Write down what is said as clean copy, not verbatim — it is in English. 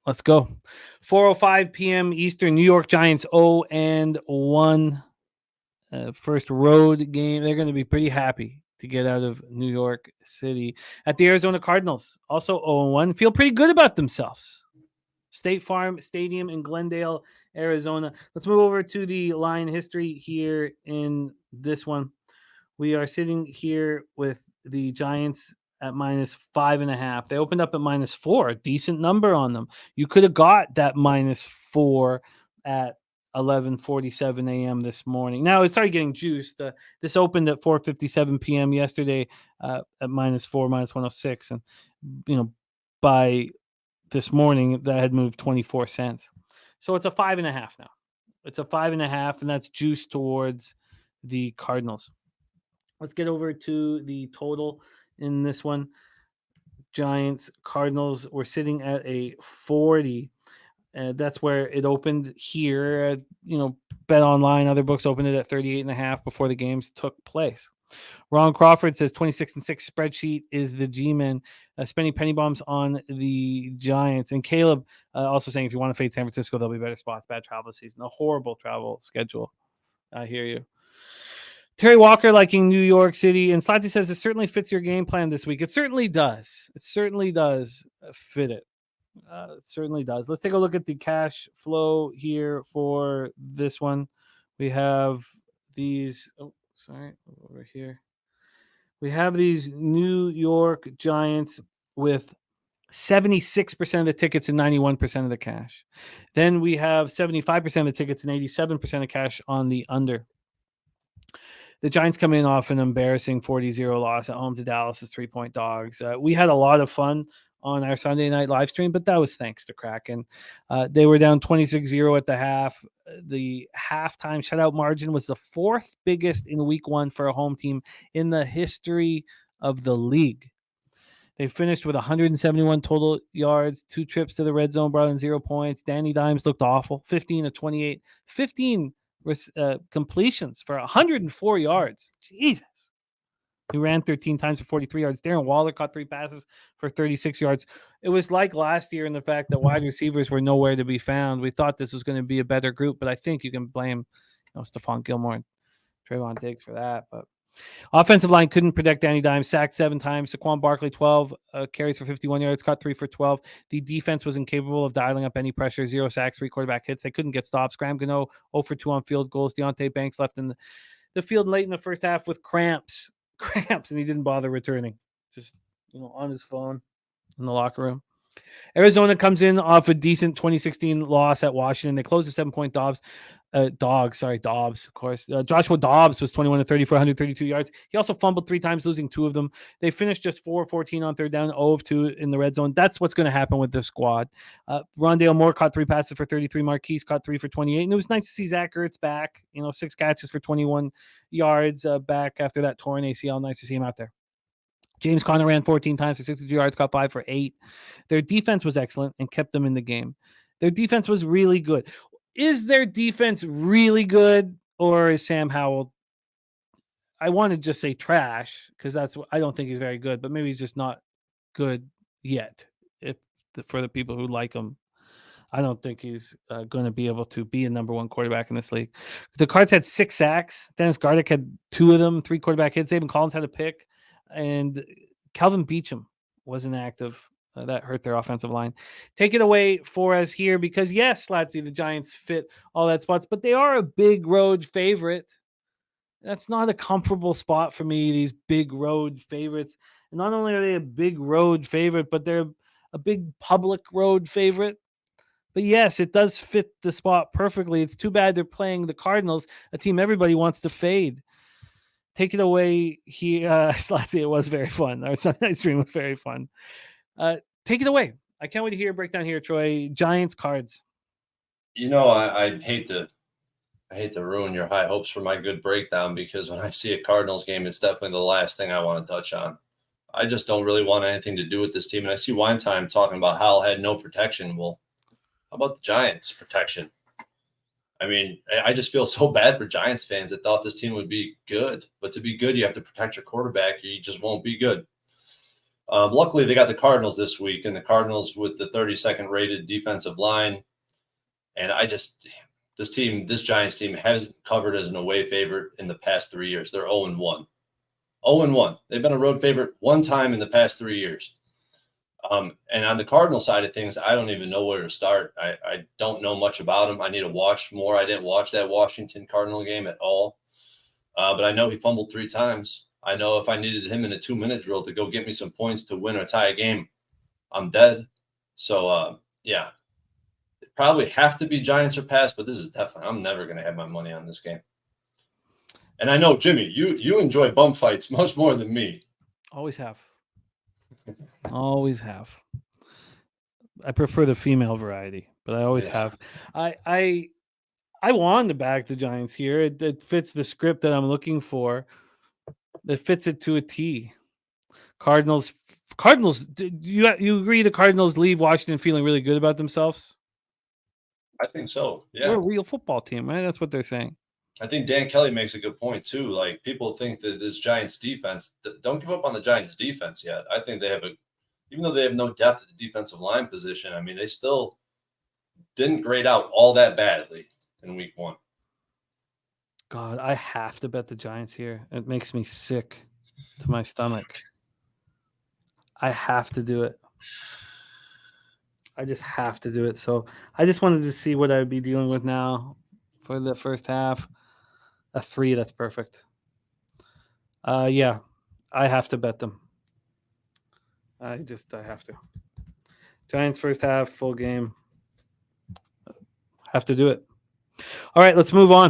Let's go. 4:05 p.m. Eastern. New York Giants 0-1. First road game. They're going to be pretty happy to get out of New York City. At the Arizona Cardinals, also 0-1. Feel pretty good about themselves. State Farm Stadium in Glendale, Arizona. Let's move over to the line history here in this one. We are sitting here with the Giants at -5.5. They opened up at -4, a decent number on them. You could have got that -4 at 11:47 a.m. this morning. Now it started getting juiced. This opened at 4:57 p.m. yesterday at -4, -106, and by this morning that had moved 24 cents. So it's a 5.5 now. It's a 5.5, and that's juiced towards the Cardinals. Let's get over to the total in this one. Giants, Cardinals, we're sitting at a 40. That's where it opened here. Bet Online, other books opened it at 38.5 before the games took place. Ron Crawford says 26-6 spreadsheet is the G-Men. Spending penny bombs on the Giants. And Caleb also saying if you want to fade San Francisco, there'll be better spots. Bad travel season. A horrible travel schedule. I hear you. Terry Walker liking New York City. And Slatsy says it certainly fits your game plan this week. It certainly does. It certainly does fit it. It certainly does. Let's take a look at the cash flow here for this one. We have these. Oh, sorry. Over here. We have these New York Giants with 76% of the tickets and 91% of the cash. Then we have 75% of the tickets and 87% of cash on the under. The Giants come in off an embarrassing 40-0 loss at home to Dallas as 3-point dogs. We had a lot of fun on our Sunday night live stream, but that was thanks to Kraken. They were down 26-0 at the half. The halftime shutout margin was the fourth biggest in week one for a home team in the history of the league. They finished with 171 total yards, 2 trips to the red zone, brought in 0 points. Danny Dimes looked awful, 15 of 28, 15 completions for 104 yards. Jesus. He ran 13 times for 43 yards. Darren Waller caught 3 passes for 36 yards. It was like last year in the fact that wide receivers were nowhere to be found. We thought this was going to be a better group, but I think you can blame Stephon Gilmore and Trayvon Diggs for that. But offensive line couldn't protect Danny Dimes, sacked 7 times. Saquon Barkley, 12 carries for 51 yards, caught 3 for 12. The defense was incapable of dialing up any pressure, 0 sacks, 3 quarterback hits. They couldn't get stops. Graham Gano, 0 for 2 on field goals. Deontay Banks left in the field late in the first half with cramps, and he didn't bother returning. Just, on his phone in the locker room. Arizona comes in off a decent 2016 loss at Washington. They closed the 7-point Dobbs, of course. Joshua Dobbs was 21 of 30 for 132 yards. He also fumbled 3 times, losing 2 of them. They finished just 4 of 14 on third down, 0 of 2 in the red zone. That's what's going to happen with this squad. Rondale Moore caught 3 passes for 33. Marquise caught 3 for 28. And it was nice to see Zach Ertz back, 6 catches for 21 yards back after that torn ACL. Nice to see him out there. James Conner ran 14 times for 62 yards, caught 5 for 8. Their defense was excellent and kept them in the game. Their defense was really good. Is their defense really good, or is Sam Howell, I want to just say trash, because I don't think he's very good, but maybe he's just not good yet. For the people who like him, I don't think he's going to be able to be a number 1 quarterback in this league. The Cards had 6 sacks. Dennis Gardick had 2 of them, 3 quarterback hits. Zayvon Collins had a pick, and Calvin Beachum was inactive. That hurt their offensive line. Take it away for us here, because yes, Slatsy, the Giants fit all that spots, but they are a big road favorite. That's not a comfortable spot for me, these big road favorites. And not only are they a big road favorite, but they're a big public road favorite. But yes, it does fit the spot perfectly. It's too bad they're playing the Cardinals, a team everybody wants to fade. Take it away here. Slatsy, it was very fun. Our Sunday night stream was very fun. Take it away. I can't wait to hear your breakdown here, Troy. Giants, Cards. I hate to ruin your high hopes for my good breakdown, because when I see a Cardinals game, it's definitely the last thing I want to touch on. I just don't really want anything to do with this team. And I see Weinstein talking about Howell had no protection. Well, how about the Giants' protection? I mean, I just feel so bad for Giants fans that thought this team would be good. But to be good, you have to protect your quarterback, or you just won't be good. Luckily, they got the Cardinals this week, and the Cardinals with the 32nd rated defensive line. And this Giants team hasn't covered as an away favorite in the past 3 years. They're 0-1. 0-1. They've been a road favorite one time in the past 3 years. And on the Cardinal side of things, I don't even know where to start. I don't know much about him. I need to watch more. I didn't watch that Washington Cardinal game at all. But I know he fumbled 3 times. I know if I needed him in a 2-minute drill to go get me some points to win or tie a game, I'm dead. So, yeah. It probably have to be Giants or pass, but this is definitely – I'm never going to have my money on this game. And I know, Jimmy, you enjoy bum fights much more than me. Always have. Always have. I prefer the female variety, but I always have. I wanted to back the Giants here. It fits the script that I'm looking for. It fits it to a T. Cardinals. Do you agree the Cardinals leave Washington feeling really good about themselves? I think so. Yeah, we're a real football team, right? That's what they're saying. I think Dan Kelly makes a good point too. Like, people think that this Giants defense, don't give up on the Giants defense yet. I think they have even though they have no depth at the defensive line position, I mean, they still didn't grade out all that badly in week 1. God, I have to bet the Giants here. It makes me sick to my stomach. I have to do it. I just have to do it. So I just wanted to see what I would be dealing with now for the first half. A 3, that's perfect. Yeah, I have to bet them. I have to. Giants first half, full game. Have to do it. All right, let's move on.